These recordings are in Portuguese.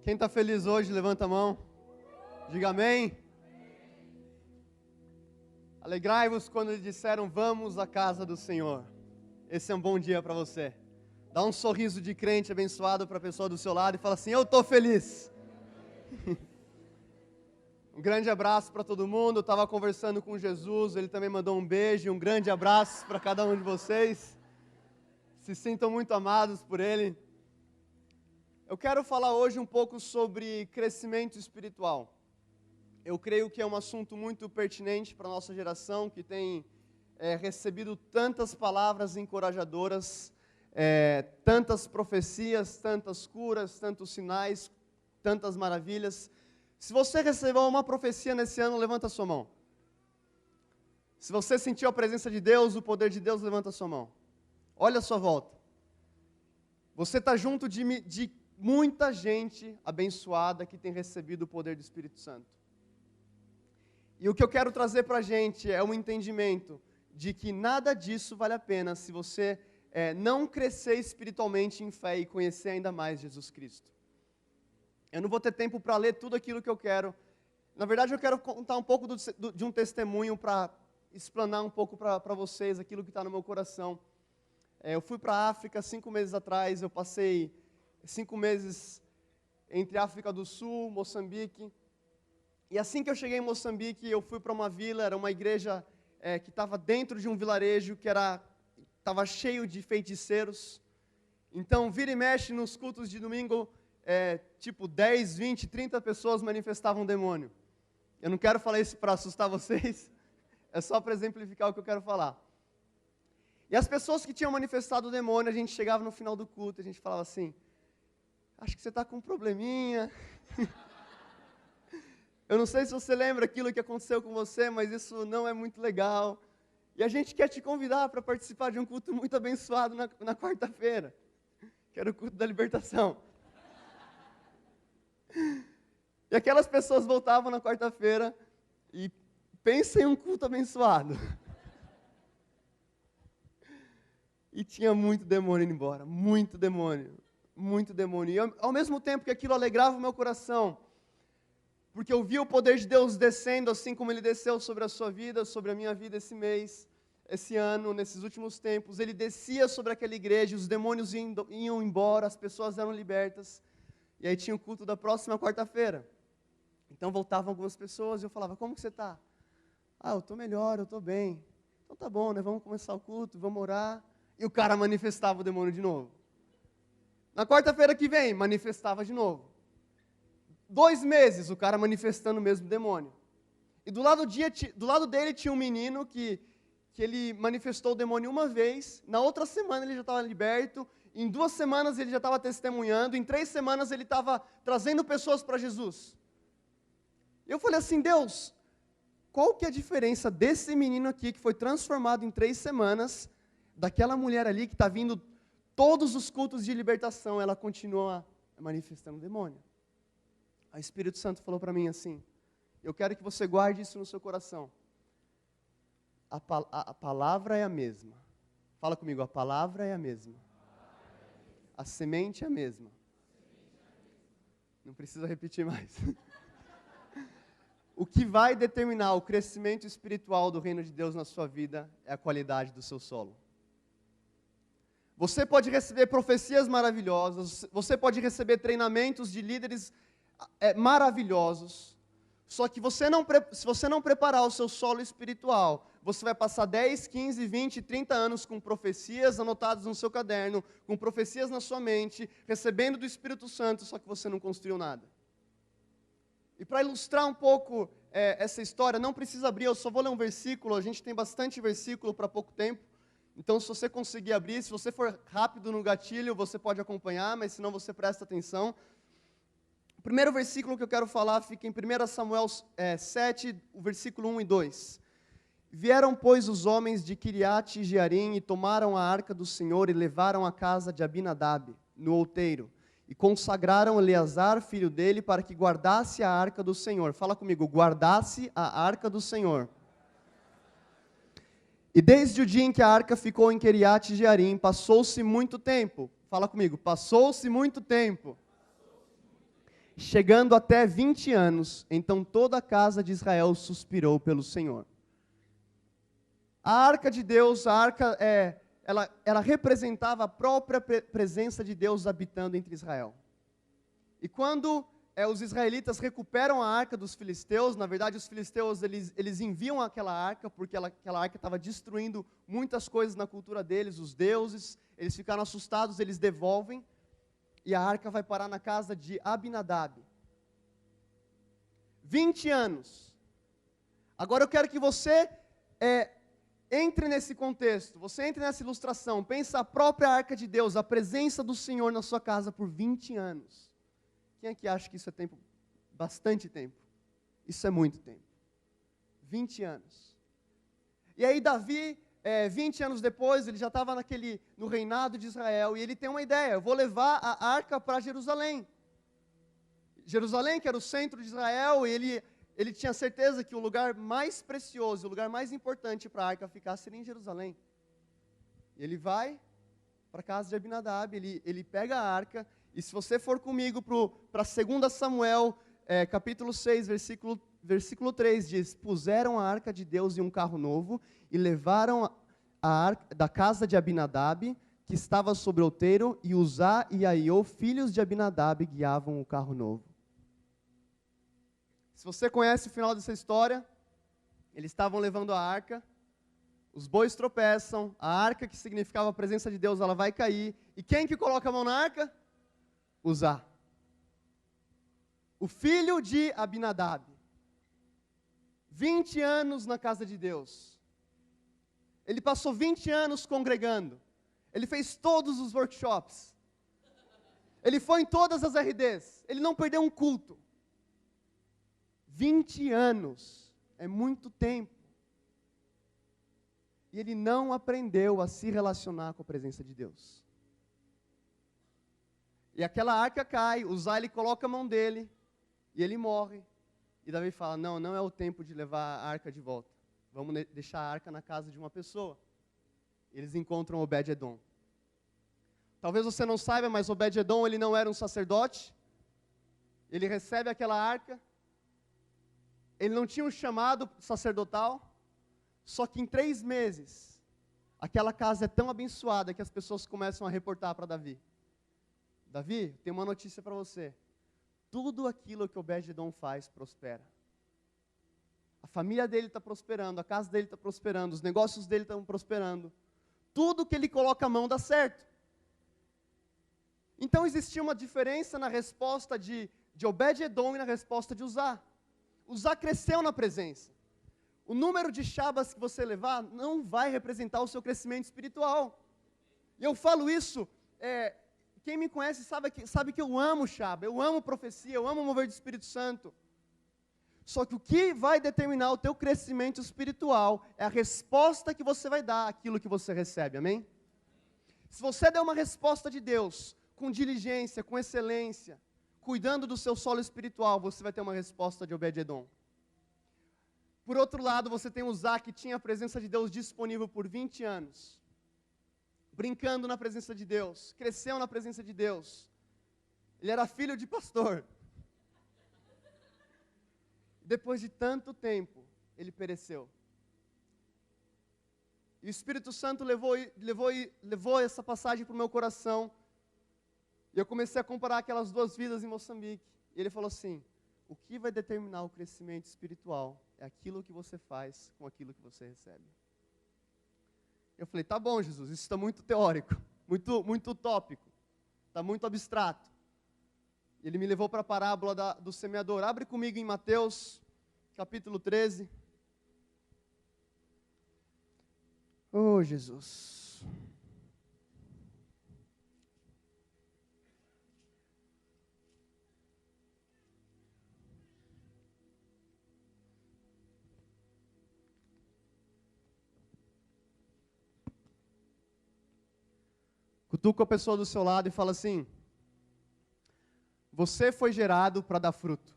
Quem está feliz hoje, levanta a mão. Diga amém. Alegrai-vos quando lhe disseram, vamos à casa do Senhor. Esse é um bom dia para você. Dá um sorriso de crente abençoado para a pessoa do seu lado e fala assim, eu estou feliz. Um grande abraço para todo mundo. Eu estava conversando com Jesus, ele também mandou um beijo e um grande abraço para cada um de vocês. Se sintam muito amados por ele. Eu quero falar hoje um pouco sobre crescimento espiritual. Eu creio que é um assunto muito pertinente para a nossa geração, que tem recebido tantas palavras encorajadoras, tantas profecias, tantas curas, tantos sinais, tantas maravilhas. Se você recebeu uma profecia nesse ano, levanta a sua mão. Se você sentiu a presença de Deus, o poder de Deus, levanta a sua mão. Olha a sua volta. Você está junto de muita gente abençoada que tem recebido o poder do Espírito Santo. E o que eu quero trazer para a gente é um entendimento de que nada disso vale a pena se você não crescer espiritualmente em fé e conhecer ainda mais Jesus Cristo. Eu não vou ter tempo para ler tudo aquilo que eu quero. Na verdade, eu quero contar um pouco de um testemunho para explanar um pouco para vocês aquilo que está no meu coração. Eu fui para a África 5 meses atrás, eu passei 5 meses entre África do Sul, Moçambique. E assim que eu cheguei em Moçambique, eu fui para uma vila, era uma igreja que estava dentro de um vilarejo que estava cheio de feiticeiros. Então, vira e mexe nos cultos de domingo, 10, 20, 30 pessoas manifestavam demônio. Eu não quero falar isso para assustar vocês, é só para exemplificar o que eu quero falar. E as pessoas que tinham manifestado o demônio, a gente chegava no final do culto, a gente falava assim, acho que você está com um probleminha. Eu não sei se você lembra aquilo que aconteceu com você, mas isso não é muito legal. E a gente quer te convidar para participar de um culto muito abençoado na quarta-feira, que era o culto da libertação. E aquelas pessoas voltavam na quarta-feira e pensa em um culto abençoado. E tinha muito demônio indo embora, muito demônio. E ao mesmo tempo que aquilo alegrava o meu coração, porque eu via o poder de Deus descendo, assim como Ele desceu sobre a sua vida, sobre a minha vida esse mês, esse ano, nesses últimos tempos. Ele descia sobre aquela igreja, os demônios iam embora, as pessoas eram libertas. E aí tinha o culto da próxima quarta-feira. Então voltavam algumas pessoas e eu falava, como que você está? Eu estou melhor, eu estou bem. Então tá bom, né? Vamos começar o culto, vamos orar. E o cara manifestava o demônio de novo. Na quarta-feira que vem, manifestava de novo. 2 meses, o cara manifestando o mesmo demônio. E do lado dele tinha um menino que ele manifestou o demônio uma vez, na outra semana ele já estava liberto, em 2 semanas ele já estava testemunhando, em 3 semanas ele estava trazendo pessoas para Jesus. Eu falei assim, Deus, qual que é a diferença desse menino aqui que foi transformado em 3 semanas, daquela mulher ali que está vindo todos os cultos de libertação, ela continua manifestando o demônio. O Espírito Santo falou para mim assim, eu quero que você guarde isso no seu coração. A palavra é a mesma. Fala comigo, a palavra é a mesma. A semente é a mesma. Não precisa repetir mais. O que vai determinar o crescimento espiritual do reino de Deus na sua vida é a qualidade do seu solo. Você pode receber profecias maravilhosas, você pode receber treinamentos de líderes maravilhosos, só que se você não preparar o seu solo espiritual, você vai passar 10, 15, 20, 30 anos com profecias anotadas no seu caderno, com profecias na sua mente, recebendo do Espírito Santo, só que você não construiu nada. E para ilustrar um pouco essa história, não precisa abrir, eu só vou ler um versículo, a gente tem bastante versículo para pouco tempo, então se você conseguir abrir, se você for rápido no gatilho, você pode acompanhar, mas se não você presta atenção. O primeiro versículo que eu quero falar fica em 1 Samuel 7, o versículo 1 e 2. Vieram, pois, os homens de Kiriate e Jearim e tomaram a arca do Senhor e levaram à casa de Abinadab, no outeiro, e consagraram Eleazar, filho dele, para que guardasse a arca do Senhor. Fala comigo, guardasse a arca do Senhor. E desde o dia em que a arca ficou em Kiriate e Jearim, passou-se muito tempo. Fala comigo, passou-se muito tempo. chegando até 20 anos, então toda a casa de Israel suspirou pelo Senhor. A arca de Deus, ela representava a própria presença de Deus habitando entre Israel. E quando os israelitas recuperam a arca dos filisteus, na verdade os filisteus eles enviam aquela arca, porque aquela arca estava destruindo muitas coisas na cultura deles, os deuses, eles ficaram assustados, eles devolvem, e a arca vai parar na casa de Abinadab. 20 anos. Agora eu quero que você entre nesse contexto, você entre nessa ilustração, pensa a própria arca de Deus, a presença do Senhor na sua casa por 20 anos. Quem é que acha que isso é tempo? Bastante tempo. Isso é muito tempo. 20 anos. E aí Davi, 20 anos depois, ele já estava no reinado de Israel, e ele tem uma ideia: eu vou levar a arca para Jerusalém. Jerusalém, que era o centro de Israel, e ele tinha certeza que o lugar mais precioso, o lugar mais importante para a arca ficar seria em Jerusalém. E ele vai para a casa de Abinadab, ele pega a arca, e se você for comigo para 2 Samuel, capítulo 6, versículo 3, diz: puseram a arca de Deus em um carro novo, e levaram a arca da casa de Abinadab, que estava sobre o outeiro, e Uzá e Aiô, filhos de Abinadab, guiavam o carro novo. Se você conhece o final dessa história, eles estavam levando a arca, os bois tropeçam, a arca, que significava a presença de Deus, ela vai cair, e quem que coloca a mão na arca? Uzá, o filho de Abinadab. 20 anos na casa de Deus. Ele passou 20 anos congregando. Ele fez todos os workshops. Ele foi em todas as RDs. Ele não perdeu um culto. 20 anos é muito tempo. E ele não aprendeu a se relacionar com a presença de Deus. E aquela arca cai, Uzá, ele coloca a mão dele, e ele morre. E Davi fala: não é o tempo de levar a arca de volta. Vamos deixar a arca na casa de uma pessoa. Eles encontram Obed-edom. Talvez você não saiba, mas Obed-edom, ele não era um sacerdote. Ele recebe aquela arca. Ele não tinha um chamado sacerdotal. Só que em 3 meses, aquela casa é tão abençoada que as pessoas começam a reportar para Davi: Davi, tem uma notícia para você. Tudo aquilo que Obed-edom faz prospera. A família dele está prosperando, a casa dele está prosperando, os negócios dele estão prosperando. Tudo que ele coloca a mão dá certo. Então existia uma diferença na resposta de Obed-edom e na resposta de Uzá. Uzá cresceu na presença. O número de Shabas que você levar não vai representar o seu crescimento espiritual. E eu falo isso, quem me conhece sabe que eu amo Shaba, eu amo profecia, eu amo o mover do Espírito Santo. Só que o que vai determinar o teu crescimento espiritual é a resposta que você vai dar àquilo que você recebe, amém? Se você der uma resposta de Deus, com diligência, com excelência, cuidando do seu solo espiritual, você vai ter uma resposta de Obed-edom. Por outro lado, você tem Uzá, que tinha a presença de Deus disponível por 20 anos. Brincando na presença de Deus, cresceu na presença de Deus. Ele era filho de pastor. Depois de tanto tempo, ele pereceu. E o Espírito Santo levou essa passagem para o meu coração. E eu comecei a comparar aquelas 2 vidas em Moçambique. E ele falou assim: o que vai determinar o crescimento espiritual é aquilo que você faz com aquilo que você recebe. Eu falei: tá bom, Jesus, isso está muito teórico, muito utópico, está muito abstrato. Ele me levou para a parábola do semeador. Abre comigo em Mateus, capítulo 13. Oh, Jesus. Cutuca a pessoa do seu lado e fala assim: você foi gerado para dar fruto.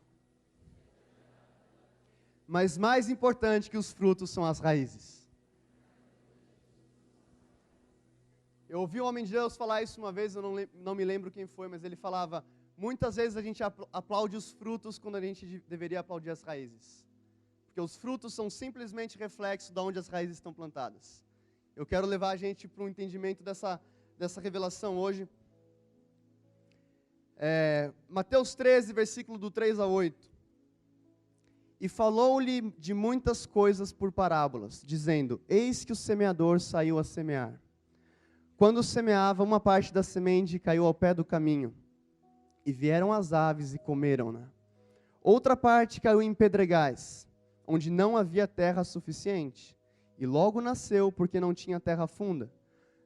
Mas mais importante que os frutos são as raízes. Eu ouvi um homem de Deus falar isso uma vez, eu não me lembro quem foi, mas ele falava: muitas vezes a gente aplaude os frutos quando a gente deveria aplaudir as raízes. Porque os frutos são simplesmente reflexo de onde as raízes estão plantadas. Eu quero levar a gente para um entendimento dessa revelação hoje. Mateus 13, versículo do 3 a 8. E falou-lhe de muitas coisas por parábolas, dizendo: eis que o semeador saiu a semear. Quando semeava, uma parte da semente caiu ao pé do caminho, e vieram as aves e comeram-na. Outra parte caiu em pedregais, onde não havia terra suficiente, e logo nasceu, porque não tinha terra funda.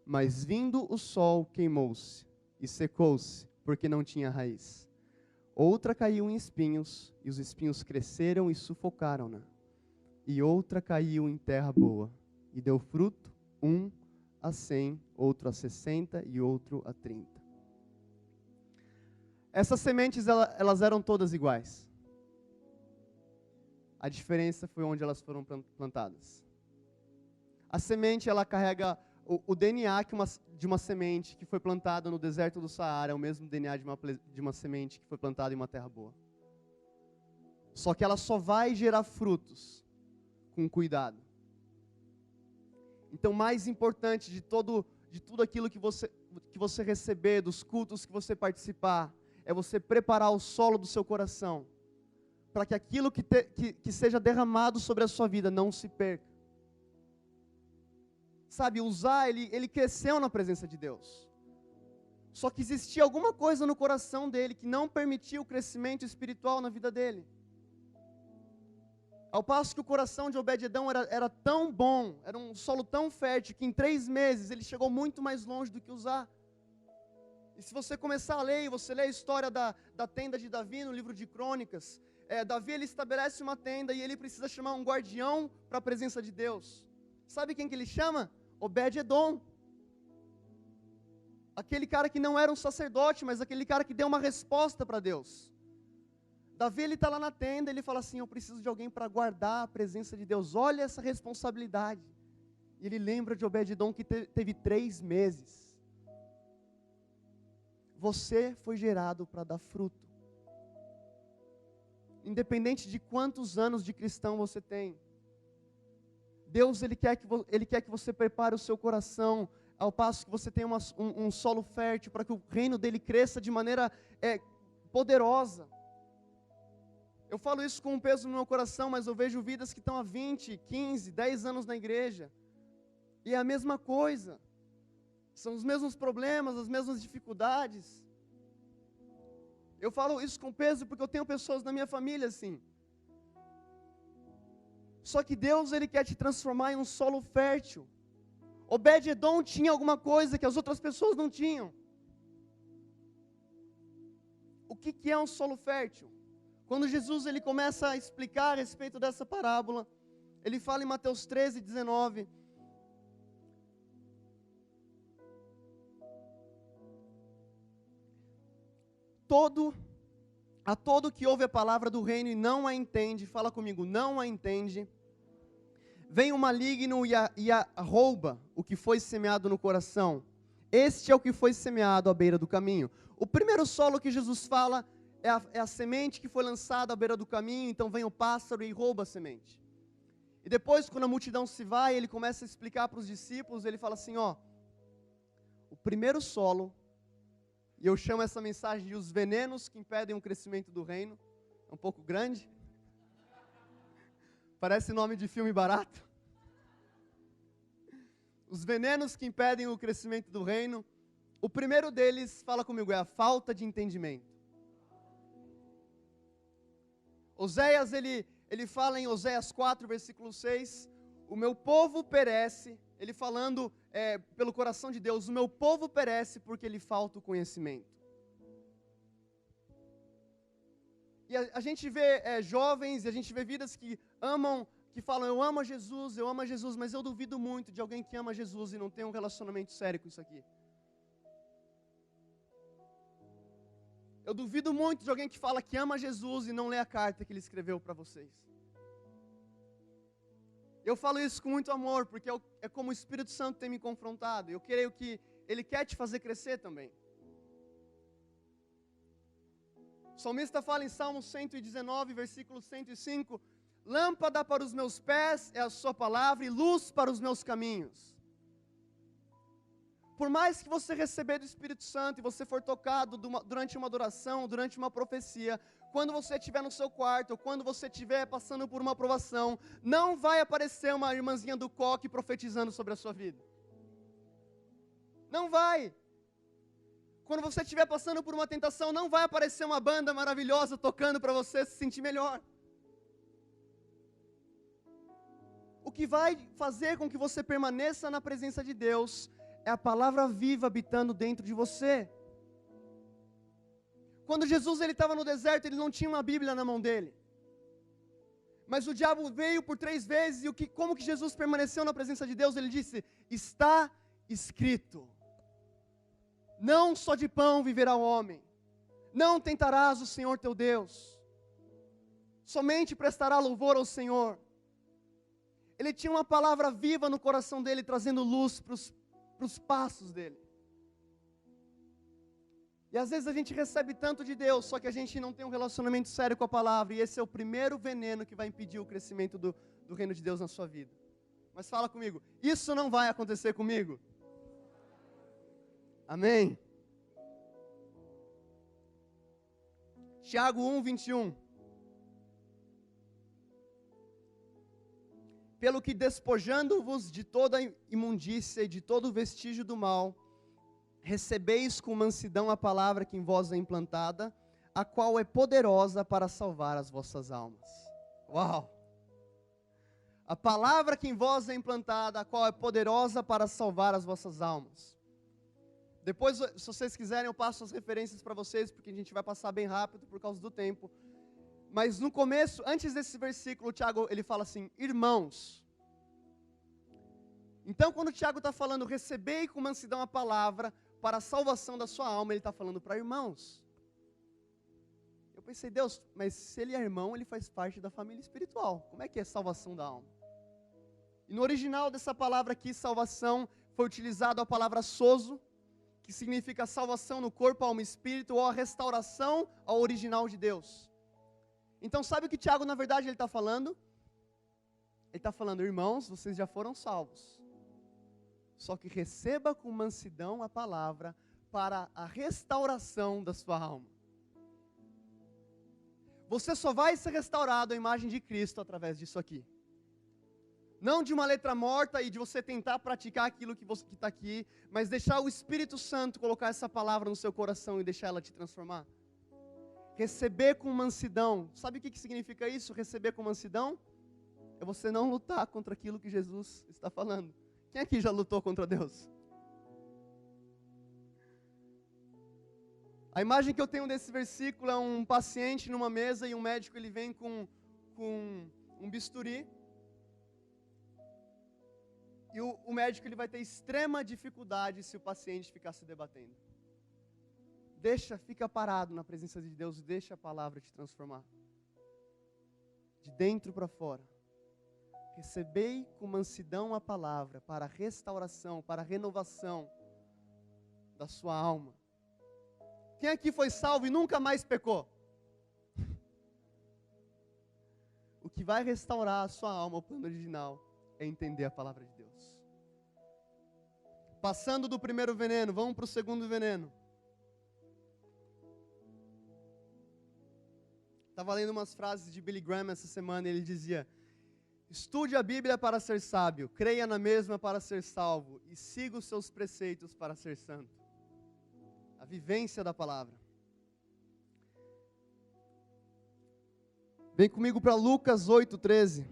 Mas vindo o sol, queimou-se, e secou-se, porque não tinha raiz. Outra caiu em espinhos, e os espinhos cresceram e sufocaram-na. E outra caiu em terra boa, e deu fruto, 100, outro a 60 e outro a 30. Essas sementes, elas eram todas iguais. A diferença foi onde elas foram plantadas. A semente, ela carrega o DNA de uma semente que foi plantada no deserto do Saara, é o mesmo DNA de uma semente que foi plantada em uma terra boa. Só que ela só vai gerar frutos com cuidado. Então, mais importante de tudo aquilo que você receber, dos cultos que você participar, é você preparar o solo do seu coração, para que aquilo que seja derramado sobre a sua vida não se perca. Sabe, Uzá, ele cresceu na presença de Deus. Só que existia alguma coisa no coração dele que não permitia o crescimento espiritual na vida dele. Ao passo que o coração de Obed-edom era tão bom, era um solo tão fértil, que em 3 meses ele chegou muito mais longe do que Uzá. E se você começar a ler, você lê a história da tenda de Davi no livro de Crônicas, Davi ele estabelece uma tenda e ele precisa chamar um guardião para a presença de Deus. Sabe quem que ele chama? Obed-edom. Aquele cara que não era um sacerdote, mas aquele cara que deu uma resposta para Deus. Davi, ele está lá na tenda, ele fala assim: eu preciso de alguém para guardar a presença de Deus. Olha essa responsabilidade. E ele lembra de Obed-edom que teve 3 meses. Você foi gerado para dar fruto. Independente de quantos anos de cristão você tem. Deus, Ele quer que você prepare o seu coração, ao passo que você tenha um solo fértil, para que o reino dEle cresça de maneira poderosa. Eu falo isso com um peso no meu coração, mas eu vejo vidas que estão há 20, 15, 10 anos na igreja, e é a mesma coisa, são os mesmos problemas, as mesmas dificuldades. Eu falo isso com peso porque eu tenho pessoas na minha família assim. Só que Deus, Ele quer te transformar em um solo fértil. Obed-edom tinha alguma coisa que as outras pessoas não tinham. O que é um solo fértil? Quando Jesus ele começa a explicar a respeito dessa parábola, ele fala em Mateus 13, 19. A todo que ouve a palavra do reino e não a entende, fala comigo, não a entende, vem o maligno e a rouba o que foi semeado no coração. Este é o que foi semeado à beira do caminho. O primeiro solo que Jesus fala é a semente que foi lançada à beira do caminho, então vem o pássaro e rouba a semente. E depois, quando a multidão se vai, ele começa a explicar para os discípulos, ele fala assim, o primeiro solo, e eu chamo essa mensagem de os venenos que impedem o crescimento do reino. É um pouco grande. Parece nome de filme barato. Os venenos que impedem o crescimento do reino. O primeiro deles, fala comigo, é a falta de entendimento. Oséias, ele fala em Oséias 4, versículo 6, o meu povo perece, ele falando pelo coração de Deus, o meu povo perece porque lhe falta o conhecimento. E a gente vê jovens, e a gente vê vidas que amam, que falam, eu amo Jesus, mas eu duvido muito de alguém que ama Jesus e não tem um relacionamento sério com isso aqui. Eu duvido muito de alguém que fala que ama Jesus e não lê a carta que ele escreveu para vocês. Eu falo isso com muito amor, porque é como o Espírito Santo tem me confrontado. Eu creio que Ele quer te fazer crescer também. O salmista fala em Salmo 119, versículo 105, lâmpada para os meus pés é a sua palavra e luz para os meus caminhos. Por mais que você receber do Espírito Santo e você for tocado durante uma adoração, durante uma profecia, quando você estiver no seu quarto, ou quando você estiver passando por uma aprovação, não vai aparecer uma irmãzinha do coque profetizando sobre a sua vida. Não vai. Quando você estiver passando por uma tentação, não vai aparecer uma banda maravilhosa tocando para você se sentir melhor. O que vai fazer com que você permaneça na presença de Deus é a palavra viva habitando dentro de você. Quando Jesus estava no deserto, ele não tinha uma Bíblia na mão dele. Mas o diabo veio por 3 vezes e como que Jesus permaneceu na presença de Deus? Ele disse, está escrito. Não só de pão viverá o homem. Não tentarás o Senhor teu Deus. Somente prestará louvor ao Senhor. Ele tinha uma palavra viva no coração dele, trazendo luz para os passos dele. E às vezes a gente recebe tanto de Deus, só que a gente não tem um relacionamento sério com a palavra, e esse é o primeiro veneno que vai impedir o crescimento do reino de Deus na sua vida. Mas fala comigo, isso não vai acontecer comigo? Amém? Tiago 1, 21. Pelo que despojando-vos de toda imundícia e de todo vestígio do mal, recebeis com mansidão a palavra que em vós é implantada, a qual é poderosa para salvar as vossas almas. Uau! A palavra que em vós é implantada, a qual é poderosa para salvar as vossas almas. Depois, se vocês quiserem, eu passo as referências para vocês, porque a gente vai passar bem rápido por causa do tempo. Mas no começo, antes desse versículo, o Tiago, ele fala assim, irmãos. Então, quando o Tiago está falando, recebei com mansidão a palavra para a salvação da sua alma, ele está falando para irmãos. Eu pensei, Deus, mas se ele é irmão, ele faz parte da família espiritual. Como é que é salvação da alma? E no original dessa palavra aqui, salvação, foi utilizada a palavra sozo, que significa salvação no corpo, alma e espírito, ou a restauração ao original de Deus. Então, sabe o que Tiago, na verdade, ele está falando? Ele está falando, irmãos, vocês já foram salvos. Só que receba com mansidão a palavra para a restauração da sua alma. Você só vai ser restaurado à imagem de Cristo através disso aqui. Não de uma letra morta e de você tentar praticar aquilo que está aqui, mas deixar o Espírito Santo colocar essa palavra no seu coração e deixar ela te transformar. Receber com mansidão. Sabe o que significa isso? Receber com mansidão? É você não lutar contra aquilo que Jesus está falando. Quem aqui já lutou contra Deus? A imagem que eu tenho desse versículo é um paciente numa mesa e um médico ele vem com um bisturi. E o médico ele vai ter extrema dificuldade se o paciente ficar se debatendo. Fica parado na presença de Deus e deixa a palavra te transformar. De dentro para fora. Recebei com mansidão a palavra para a restauração, para a renovação da sua alma. Quem aqui foi salvo e nunca mais pecou? O que vai restaurar a sua alma, o plano original, é entender a palavra de Deus. Passando do primeiro veneno, vamos para o segundo veneno. Estava lendo umas frases de Billy Graham essa semana e ele dizia: estude a Bíblia para ser sábio, creia na mesma para ser salvo e siga os seus preceitos para ser santo. A vivência da palavra. Vem comigo para Lucas 8:13.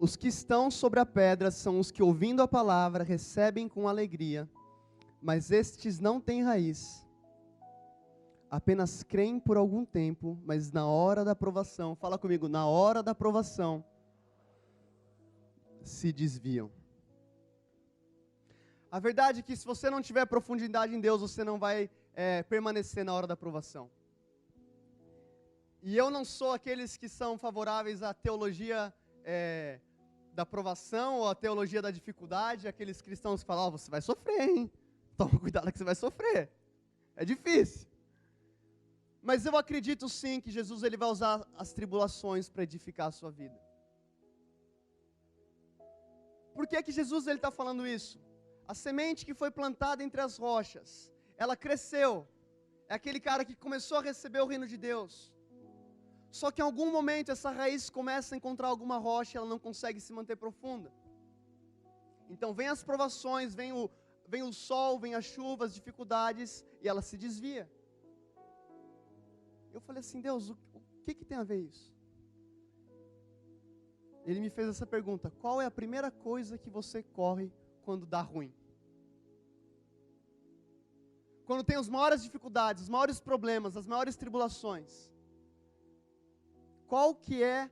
Os que estão sobre a pedra são os que, ouvindo a palavra, recebem com alegria, mas estes não têm raiz. Apenas creem por algum tempo, mas na hora da provação, fala comigo, na hora da provação, se desviam. A verdade é que se você não tiver profundidade em Deus, você não vai permanecer na hora da provação. E eu não sou aqueles que são favoráveis à teologia da provação ou à teologia da dificuldade, aqueles cristãos que falam, você vai sofrer, hein? Toma cuidado que você vai sofrer. É difícil. Mas eu acredito sim que Jesus ele vai usar as tribulações para edificar a sua vida. Por que que Jesus está falando isso? A semente que foi plantada entre as rochas, ela cresceu. É aquele cara que começou a receber o reino de Deus. Só que em algum momento essa raiz começa a encontrar alguma rocha e ela não consegue se manter profunda. Então vem as provações, vem o sol, vem a chuva, as dificuldades e ela se desvia. Eu falei assim, Deus, o que tem a ver isso? Ele me fez essa pergunta, qual é a primeira coisa que você corre quando dá ruim? Quando tem as maiores dificuldades, os maiores problemas, as maiores tribulações. Qual que é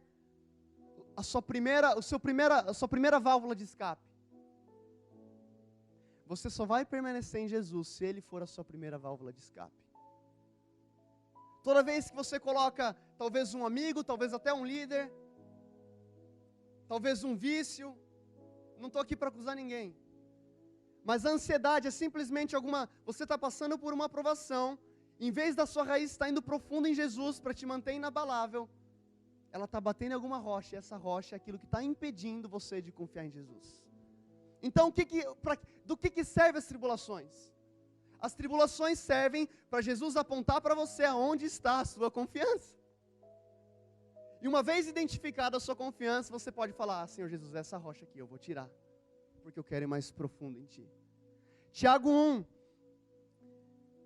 a sua primeira válvula de escape? Você só vai permanecer em Jesus se Ele for a sua primeira válvula de escape. Toda vez que você coloca, talvez um amigo, talvez até um líder, talvez um vício, não estou aqui para acusar ninguém, mas a ansiedade é simplesmente você está passando por uma provação, em vez da sua raiz estar indo profundo em Jesus para te manter inabalável, ela está batendo em alguma rocha, e essa rocha é aquilo que está impedindo você de confiar em Jesus. Então, do que servem as tribulações? As tribulações servem para Jesus apontar para você aonde está a sua confiança. E uma vez identificada a sua confiança, você pode falar, Senhor Jesus, essa rocha aqui eu vou tirar, porque eu quero ir mais profundo em Ti. Tiago 1,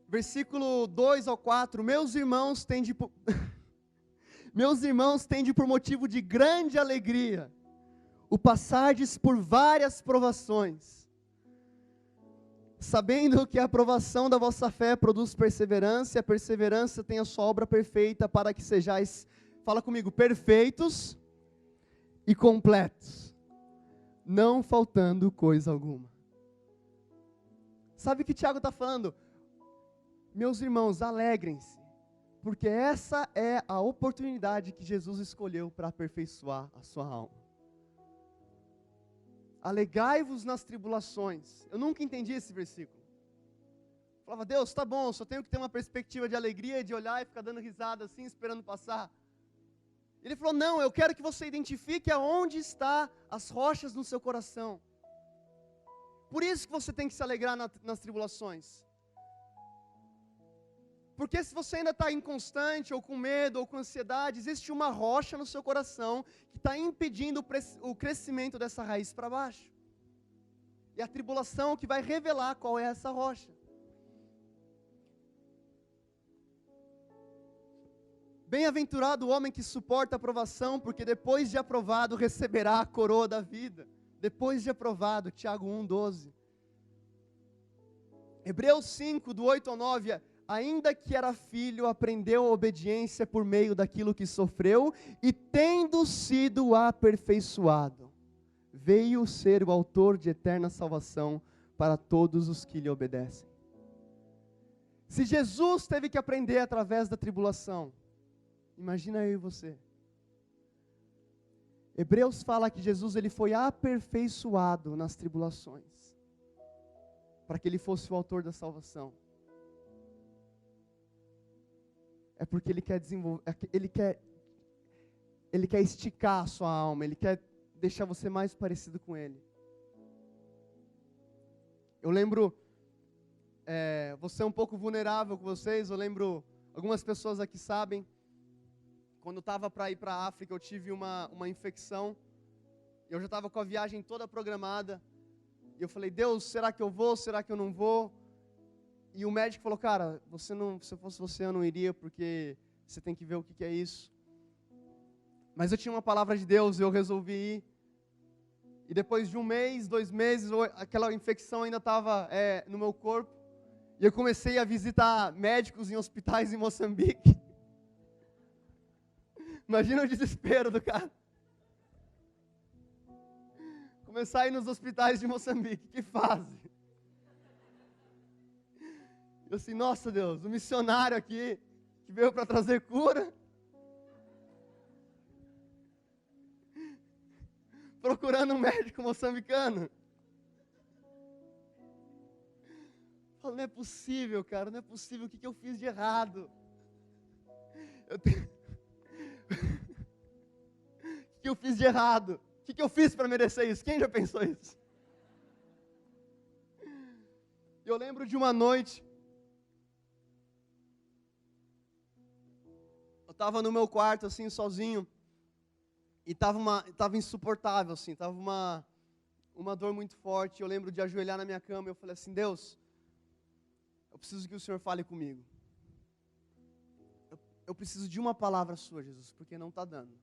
versículo 2 ao 4, meus irmãos, tende por motivo de grande alegria, o passardes por várias provações, sabendo que a aprovação da vossa fé produz perseverança, e a perseverança tem a sua obra perfeita, para que sejais, fala comigo, perfeitos e completos, não faltando coisa alguma. Sabe o que Tiago está falando? Meus irmãos, alegrem-se, porque essa é a oportunidade que Jesus escolheu para aperfeiçoar a sua alma. Alegrai-vos nas tribulações. Eu nunca entendi esse versículo. Eu falava, Deus, tá bom, só tenho que ter uma perspectiva de alegria, de olhar e ficar dando risada assim, esperando passar. Ele falou, não, eu quero que você identifique aonde estão as rochas no seu coração. Por isso que você tem que se alegrar nas tribulações. Porque se você ainda está inconstante, ou com medo, ou com ansiedade, existe uma rocha no seu coração que está impedindo o crescimento dessa raiz para baixo. E a tribulação que vai revelar qual é essa rocha. Bem-aventurado o homem que suporta a provação, porque depois de aprovado receberá a coroa da vida. Depois de aprovado, Tiago 1,12. Hebreus 5, do 8 ao 9, ainda que era filho, aprendeu a obediência por meio daquilo que sofreu, e tendo sido aperfeiçoado, veio ser o autor de eterna salvação para todos os que lhe obedecem. Se Jesus teve que aprender através da tribulação, imagina eu e você. Hebreus fala que Jesus ele foi aperfeiçoado nas tribulações, para que ele fosse o autor da salvação. É porque ele quer desenvolver, ele quer esticar a sua alma, ele quer deixar você mais parecido com ele. Eu lembro, vou ser um pouco vulnerável com vocês, eu lembro, algumas pessoas aqui sabem, quando eu estava para ir para a África, eu tive uma infecção, eu já estava com a viagem toda programada, e eu falei, Deus, será que eu vou, será que eu não vou? E o médico falou, cara, se eu fosse você eu não iria, porque você tem que ver o que é isso. Mas eu tinha uma palavra de Deus e eu resolvi ir. E depois de 1 mês, 2 meses, aquela infecção ainda estava no meu corpo. E eu comecei a visitar médicos em hospitais em Moçambique. Imagina o desespero do cara. Começar a ir nos hospitais de Moçambique, que fase. Eu assim, nossa Deus, um missionário aqui, que veio para trazer cura, procurando um médico moçambicano. Eu falo, não é possível, cara, não é possível, o que eu fiz de errado? O que eu fiz de errado? O que eu fiz para merecer isso? Quem já pensou isso? Eu lembro de uma noite, eu estava no meu quarto, assim, sozinho, e tava insuportável, assim, tava uma dor muito forte. Eu lembro de ajoelhar na minha cama, e eu falei assim, Deus, eu preciso que o Senhor fale comigo. Eu preciso de uma palavra sua, Jesus, porque não está dando.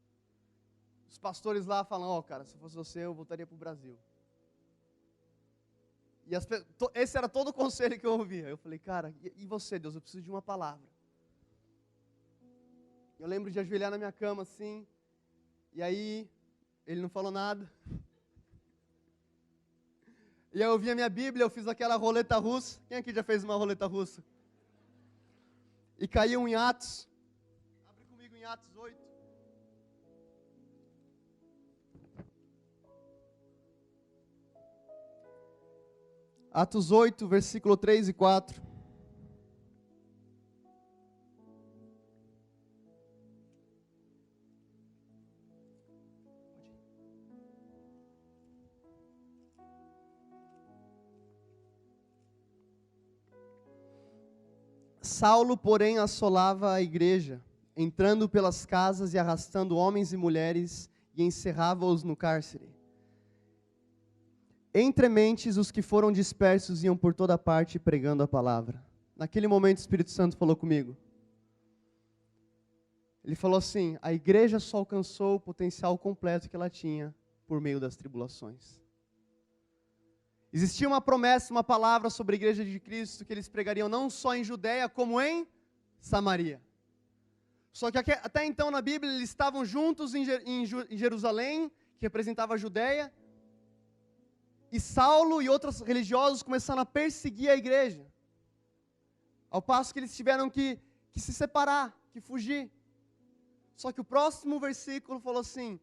Os pastores lá falam, cara, se fosse você, eu voltaria para o Brasil. E esse era todo o conselho que eu ouvia. Eu falei, cara, e você, Deus? Eu preciso de uma palavra. Eu lembro de ajoelhar na minha cama assim, e aí ele não falou nada. E aí eu vi a minha Bíblia, eu fiz aquela roleta russa. Quem aqui já fez uma roleta russa? E caiu em Atos. Abre comigo em Atos 8. Atos 8, versículo 3 e 4. Saulo, porém, assolava a igreja, entrando pelas casas e arrastando homens e mulheres, e encerrava-os no cárcere. Entre mentes, os que foram dispersos iam por toda parte pregando a palavra. Naquele momento, o Espírito Santo falou comigo. Ele falou assim, a igreja só alcançou o potencial completo que ela tinha por meio das tribulações. Existia uma promessa, uma palavra sobre a igreja de Cristo, que eles pregariam não só em Judeia, como em Samaria. Só que até então na Bíblia eles estavam juntos em Jerusalém, que representava a Judeia, e Saulo e outros religiosos começaram a perseguir a igreja, ao passo que eles tiveram que se separar, que fugir. Só que o próximo versículo falou assim,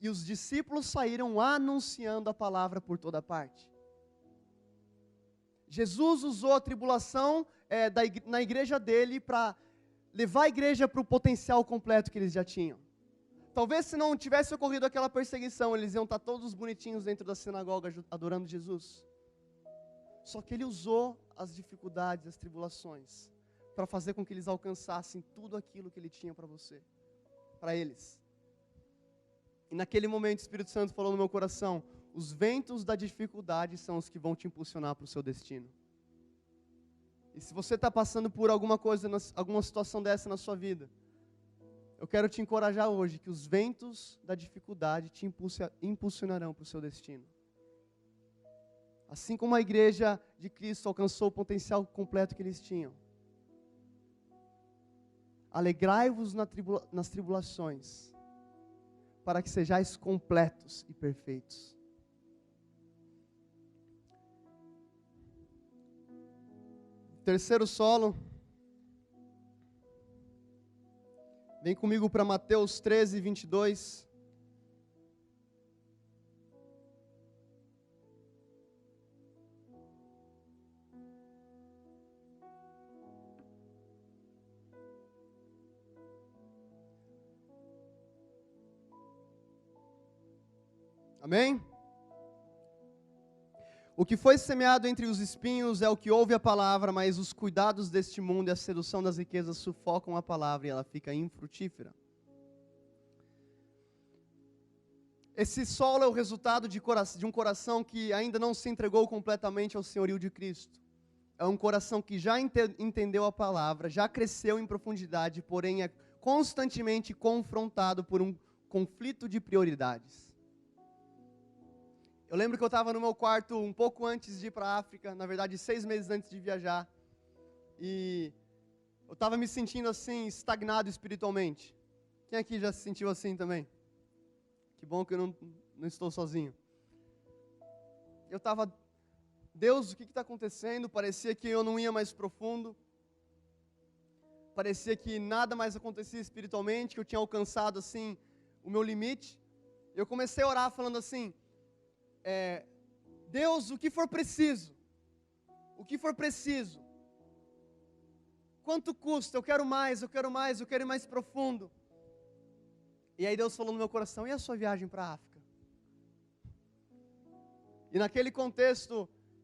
e os discípulos saíram anunciando a palavra por toda parte. Jesus usou a tribulação na igreja dele para levar a igreja para o potencial completo que eles já tinham. Talvez se não tivesse ocorrido aquela perseguição, eles iam estar todos bonitinhos dentro da sinagoga adorando Jesus. Só que ele usou as dificuldades, as tribulações, para fazer com que eles alcançassem tudo aquilo que ele tinha para eles. E naquele momento o Espírito Santo falou no meu coração, os ventos da dificuldade são os que vão te impulsionar para o seu destino. E se você está passando por alguma coisa, alguma situação dessa na sua vida, eu quero te encorajar hoje que os ventos da dificuldade te impulsionarão para o seu destino. Assim como a igreja de Cristo alcançou o potencial completo que eles tinham. Alegrai-vos nas tribulações, para que sejais completos e perfeitos. Terceiro solo. Vem comigo para Mateus 13, 22. Amém? O que foi semeado entre os espinhos é o que ouve a palavra, mas os cuidados deste mundo e a sedução das riquezas sufocam a palavra e ela fica infrutífera. Esse solo é o resultado de um coração que ainda não se entregou completamente ao senhorio de Cristo. É um coração que já entendeu a palavra, já cresceu em profundidade, porém é constantemente confrontado por um conflito de prioridades. Eu lembro que eu estava no meu quarto um pouco antes de ir para a África, na verdade 6 meses antes de viajar, e eu estava me sentindo assim, estagnado espiritualmente. Quem aqui já se sentiu assim também? Que bom que eu não estou sozinho. Eu estava Deus, o que está acontecendo? Parecia que eu não ia mais profundo. Parecia que nada mais acontecia espiritualmente, que eu tinha alcançado, assim, o meu limite. Eu comecei a orar falando assim, Deus, o que for preciso. O que for preciso. Quanto custa? Eu quero mais, eu quero mais, eu quero ir mais profundo. E aí Deus falou no meu coração, e a sua viagem para a África? E naquele contexto,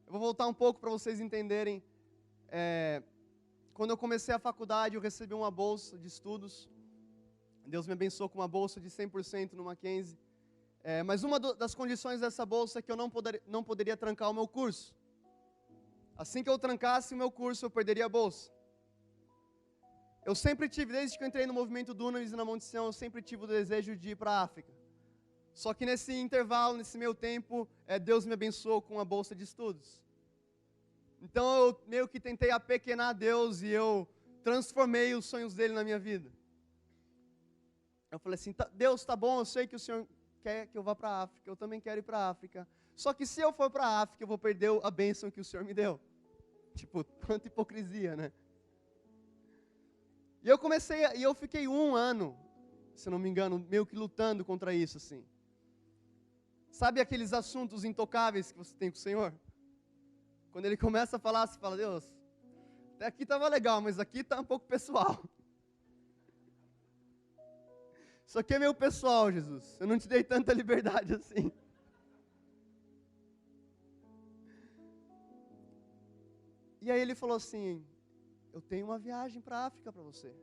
eu vou voltar um pouco para vocês entenderem. Quando eu comecei a faculdade, eu recebi uma bolsa de estudos. Deus me abençoou com uma bolsa de 100% no Mackenzie. Mas uma das condições dessa bolsa é que eu não poderia trancar o meu curso. Assim que eu trancasse o meu curso, eu perderia a bolsa. Eu sempre tive, desde que eu entrei no movimento Dunamis e na Monte Sião, eu sempre tive o desejo de ir para a África. Só que nesse intervalo, nesse meio tempo, Deus me abençoou com a bolsa de estudos. Então eu meio que tentei apequenar Deus e eu transformei os sonhos dele na minha vida. Eu falei assim, Deus, tá bom, eu sei que o Senhor quer que eu vá para a África, eu também quero ir para a África. Só que se eu for para a África, eu vou perder a bênção que o Senhor me deu. Tipo, quanta hipocrisia, né? E eu fiquei 1 ano, se não me engano, meio que lutando contra isso, assim. Sabe aqueles assuntos intocáveis que você tem com o Senhor? Quando Ele começa a falar, você fala, Deus, até aqui estava legal, mas aqui está um pouco pessoal. Isso aqui é meio pessoal, Jesus. Eu não te dei tanta liberdade assim. E aí Ele falou assim, eu tenho uma viagem para a África para você.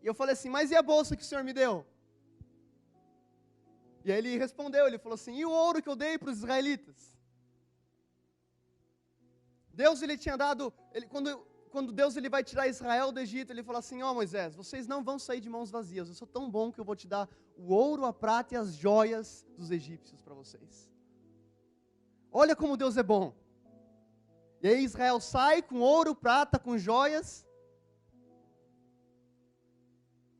E eu falei assim, mas e a bolsa que o Senhor me deu? E aí Ele respondeu, Ele falou assim, e o ouro que eu dei para os israelitas? Deus, Ele tinha dado, quando Deus ele vai tirar Israel do Egito, Ele falou assim, Moisés, vocês não vão sair de mãos vazias, eu sou tão bom que eu vou te dar o ouro, a prata e as joias dos egípcios para vocês. Olha como Deus é bom. E aí Israel sai com ouro, prata, com joias.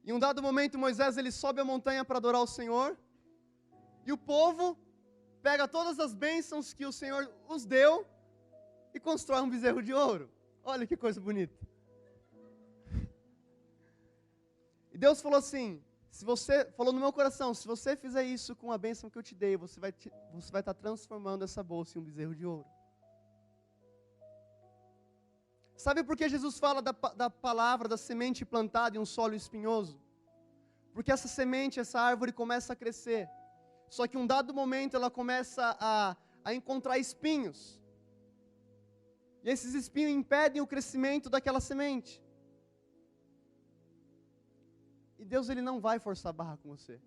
Em um dado momento, Moisés ele sobe a montanha para adorar o Senhor. E o povo pega todas as bênçãos que o Senhor os deu e constrói um bezerro de ouro. Olha que coisa bonita. E Deus falou assim, falou no meu coração, se você fizer isso com a bênção que eu te dei, você vai estar transformando essa bolsa em um bezerro de ouro. Sabe por que Jesus fala da palavra, da semente plantada em um solo espinhoso? Porque essa semente, essa árvore começa a crescer. Só que em um dado momento ela começa a encontrar espinhos. E esses espinhos impedem o crescimento daquela semente. E Deus ele não vai forçar a barra com você.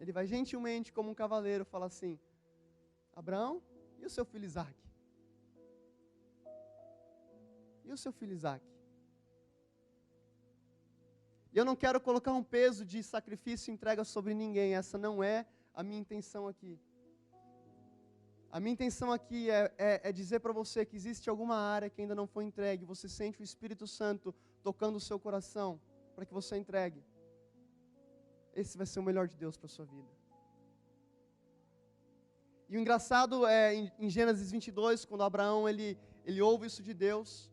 Ele vai gentilmente, como um cavaleiro, falar assim, Abraão, e o seu filho Isaque? E o seu filho Isaque? E eu não quero colocar um peso de sacrifício e entrega sobre ninguém. Essa não é a minha intenção aqui. A minha intenção aqui é dizer para você que existe alguma área que ainda não foi entregue. Você sente o Espírito Santo tocando o seu coração para que você entregue. Esse vai ser o melhor de Deus para a sua vida. E o engraçado é em Gênesis 22, quando Abraão ele ouve isso de Deus.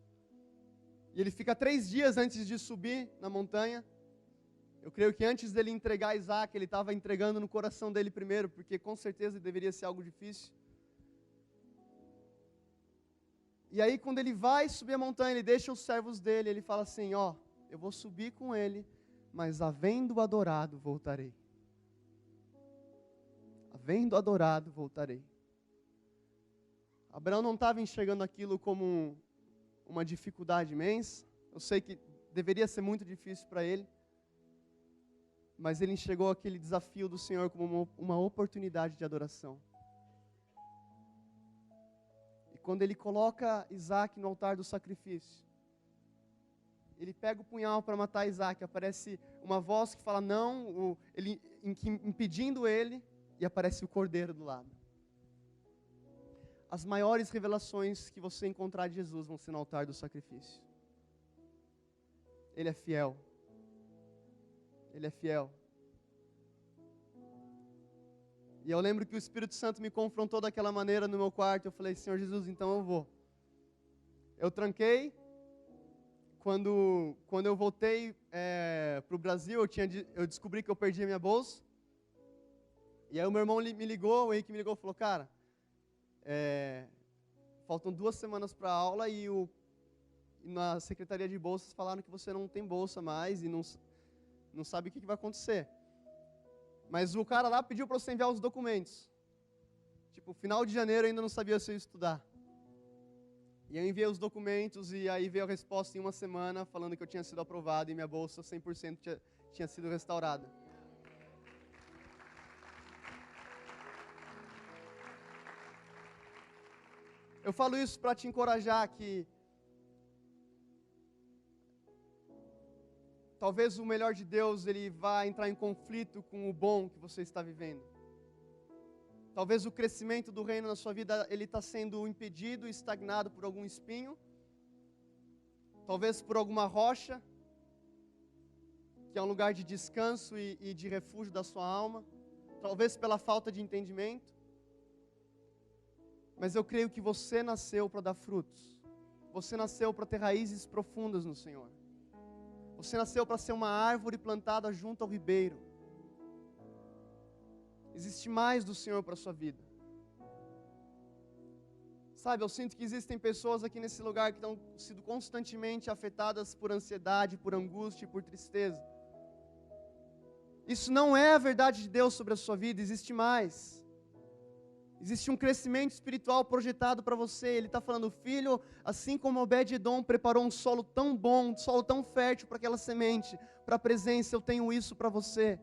E ele fica 3 dias antes de subir na montanha. Eu creio que antes dele entregar Isaac, ele estava entregando no coração dele primeiro, porque com certeza deveria ser algo difícil. E aí quando ele vai subir a montanha, ele deixa os servos dele, ele fala assim, eu vou subir com ele, mas havendo adorado, voltarei. Havendo adorado, voltarei. Abraão não estava enxergando aquilo como uma dificuldade imensa. Eu sei que deveria ser muito difícil para ele. Mas ele enxergou aquele desafio do Senhor como uma oportunidade de adoração. E quando ele coloca Isaac no altar do sacrifício, ele pega o punhal para matar Isaac, aparece uma voz que fala não, impedindo ele, e aparece o cordeiro do lado. As maiores revelações que você encontrar de Jesus vão ser no altar do sacrifício. Ele é fiel. Ele é fiel. E eu lembro que o Espírito Santo me confrontou daquela maneira no meu quarto. Eu falei, Senhor Jesus, então eu vou. Eu tranquei. Quando eu voltei para o Brasil, eu descobri que eu perdi a minha bolsa. E aí o meu irmão me ligou, o Henrique me ligou e falou, cara, faltam 2 semanas para a aula e na Secretaria de Bolsas falaram que você não tem bolsa mais e não sabe o que vai acontecer. Mas o cara lá pediu para você enviar os documentos. Tipo, final de janeiro eu ainda não sabia se eu ia estudar. E eu enviei os documentos e aí veio a resposta em 1 semana falando que eu tinha sido aprovado e minha bolsa 100% tinha sido restaurada. Eu falo isso para te encorajar que talvez o melhor de Deus ele vá entrar em conflito com o bom que você está vivendo. Talvez o crescimento do reino na sua vida ele está sendo impedido, estagnado por algum espinho. Talvez por alguma rocha, que é um lugar de descanso e de refúgio da sua alma. Talvez pela falta de entendimento. Mas eu creio que você nasceu para dar frutos. Você nasceu para ter raízes profundas no Senhor. Você nasceu para ser uma árvore plantada junto ao ribeiro. Existe mais do Senhor para a sua vida. Sabe, eu sinto que existem pessoas aqui nesse lugar que estão sendo constantemente afetadas por ansiedade, por angústia e por tristeza. Isso não é a verdade de Deus sobre a sua vida, existe mais. Existe um crescimento espiritual projetado para você. Ele está falando, filho, assim como Obed-Edom preparou um solo tão bom, um solo tão fértil para aquela semente, para a presença, eu tenho isso para você.